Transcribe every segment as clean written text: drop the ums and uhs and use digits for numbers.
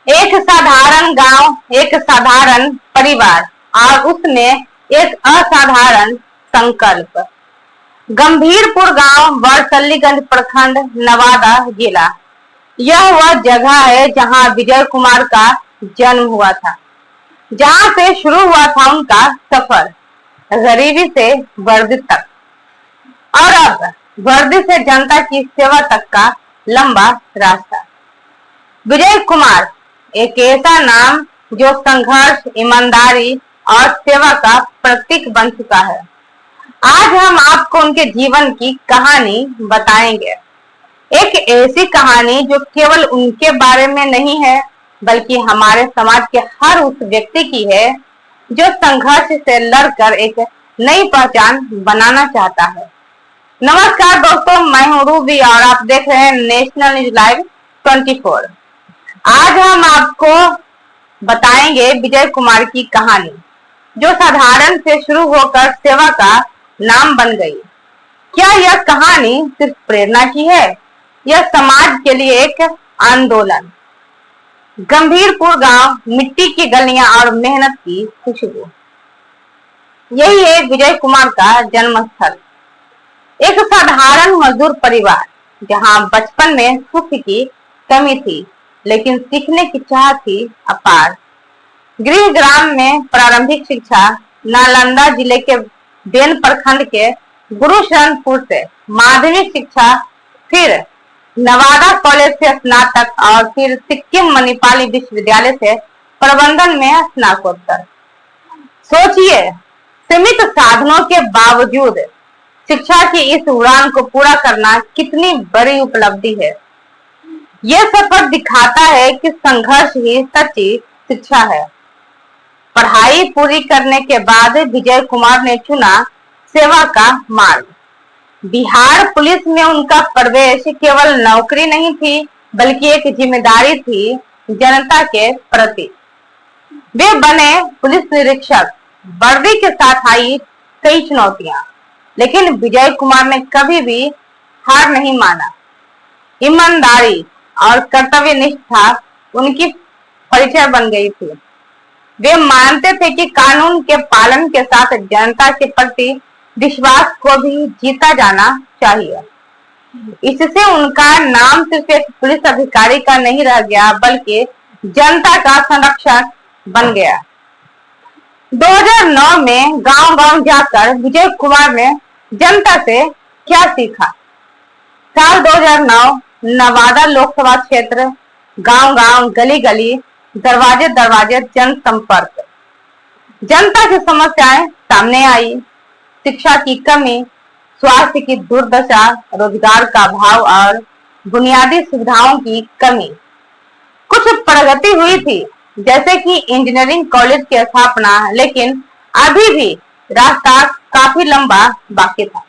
एक साधारण गांव, एक साधारण परिवार और उसमें एक असाधारण संकल्प। गंभीरपुर गांव, वरसलीगंज प्रखंड, नवादा जिला। यह वह जगह है जहां विजय कुमार का जन्म हुआ था, जहां से शुरू हुआ था उनका सफर, गरीबी से वर्दी तक और अब वर्दी से जनता की सेवा तक का लंबा रास्ता। विजय कुमार एक ऐसा नाम जो संघर्ष, ईमानदारी और सेवा का प्रतीक बन चुका है। आज हम आपको उनके जीवन की कहानी बताएंगे, एक ऐसी कहानी जो केवल उनके बारे में नहीं है बल्कि हमारे समाज के हर उस व्यक्ति की है जो संघर्ष से लड़कर एक नई पहचान बनाना चाहता है। नमस्कार दोस्तों, मैं हूं रूबी और आप देख रहे हैं नेशनल न्यूज लाइव 24। आज हम आपको बताएंगे विजय कुमार की कहानी जो साधारण से शुरू होकर सेवा का नाम बन गई। क्या यह कहानी सिर्फ प्रेरणा की है? यह समाज के लिए एक आंदोलन। गंभीरपुर गांव, मिट्टी की गलियां और मेहनत की खुशबू, यही है विजय कुमार का जन्म स्थल। एक साधारण मजदूर परिवार जहां बचपन में सुख की कमी थी लेकिन सीखने की चाह थी अपार। गृह ग्राम में प्रारंभिक शिक्षा नालंदा जिले के बेन प्रखंड के गुरुशरणपुर से, माध्यमिक शिक्षा फिर नवादा कॉलेज से स्नातक और फिर सिक्किम मणिपाली विश्वविद्यालय से प्रबंधन में स्नातकोत्तर। सोचिए, सीमित साधनों के बावजूद शिक्षा की इस उड़ान को पूरा करना कितनी बड़ी उपलब्धि है। यह सफर दिखाता है कि संघर्ष ही सच्ची शिक्षा है। पढ़ाई पूरी करने के बाद विजय कुमार ने चुना सेवा का मार्ग। बिहार पुलिस में उनका प्रवेश केवल नौकरी नहीं थी बल्कि एक जिम्मेदारी थी जनता के प्रति। वे बने पुलिस निरीक्षक। वर्दी के साथ आई कई चुनौतियां, लेकिन विजय कुमार ने कभी भी हार नहीं माना। ईमानदारी और कर्तव्य निष्ठा उनकी परिचय बन गई थी। वे मानते थे कि कानून के पालन के साथ जनता के प्रति विश्वास को भी जीता जाना चाहिए। इससे उनका नाम सिर्फ एक पुलिस अधिकारी का नहीं रह गया बल्कि जनता का संरक्षक बन गया। 2009 में गांव-गांव जाकर विजय कुमार ने जनता से क्या सीखा? साल 2009, नवादा लोकसभा क्षेत्र, गांव-गांव, गली-गली, दरवाजे-दरवाजे जनसंपर्क। जनता की समस्याएं सामने आई। शिक्षा की कमी, स्वास्थ्य की दुर्दशा, रोजगार का अभाव और बुनियादी सुविधाओं की कमी। कुछ प्रगति हुई थी जैसे कि इंजीनियरिंग कॉलेज की स्थापना, लेकिन अभी भी रास्ता काफी लंबा बाकी था।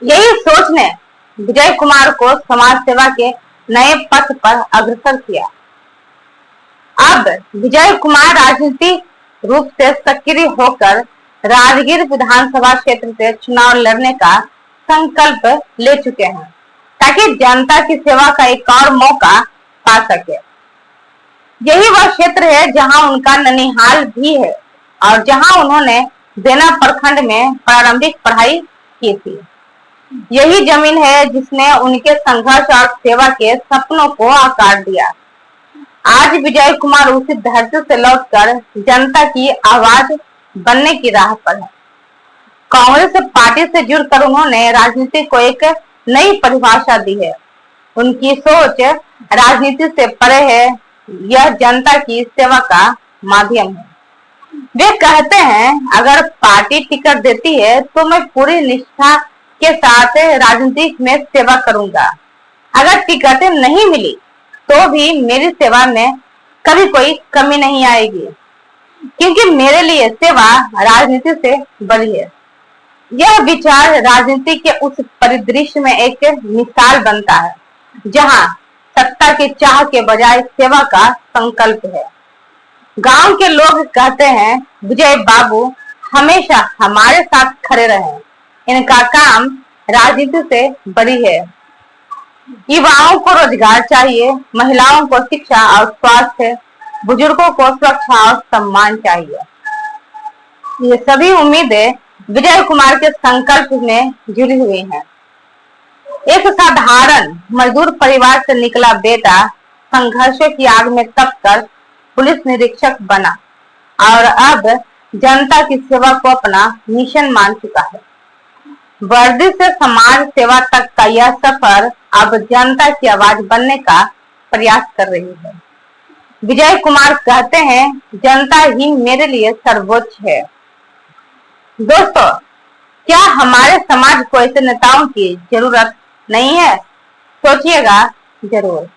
यही सोच ने विजय कुमार को समाज सेवा के नए पथ पर अग्रसर किया। अब विजय कुमार राजनीतिक रूप से सक्रिय होकर राजगीर विधानसभा क्षेत्र से चुनाव लड़ने का संकल्प ले चुके हैं ताकि जनता की सेवा का एक और मौका पा सके। यही वह क्षेत्र है जहां उनका ननिहाल भी है और जहां उन्होंने बेना प्रखंड में प्रारंभिक पढ़ाई की थी। यही जमीन है जिसने उनके संघर्ष और सेवा के सपनों को आकार दिया। आज विजय कुमार उसी धरती से लौटकर जनता की आवाज बनने की राह पर है। कांग्रेस पार्टी से जुड़कर उन्होंने राजनीति को एक नई परिभाषा दी है। उनकी सोच राजनीति से परे है, यह जनता की सेवा का माध्यम है। वे कहते हैं, अगर पार्टी टिकट देती है तो मैं पूरी निष्ठा के साथ राजनीति में सेवा करूंगा। अगर टिकट नहीं मिली तो भी मेरी सेवा में कभी कोई कमी नहीं आएगी, क्योंकि मेरे लिए सेवा राजनीति से बड़ी है। यह विचार राजनीति के उस परिदृश्य में एक मिसाल बनता है जहां सत्ता की चाह के बजाय सेवा का संकल्प है। गांव के लोग कहते हैं, विजय बाबू हमेशा हमारे साथ खड़े रहे, इनका काम राजनीति से बड़ी है। युवाओं को रोजगार चाहिए, महिलाओं को शिक्षा और स्वास्थ्य, बुजुर्गों को सुरक्षा और सम्मान चाहिए। ये सभी उम्मीदें विजय कुमार के संकल्प में जुड़ी हुई हैं। एक साधारण मजदूर परिवार से निकला बेटा संघर्षों की आग में तपकर पुलिस निरीक्षक बना और अब जनता की सेवा को अपना मिशन मान चुका है। वर्दी से समाज सेवा तक का यह सफर अब जनता की आवाज बनने का प्रयास कर रही है। विजय कुमार कहते हैं, जनता ही मेरे लिए सर्वोच्च है। दोस्तों, क्या हमारे समाज को ऐसे नेताओं की जरूरत नहीं है? सोचिएगा जरूर।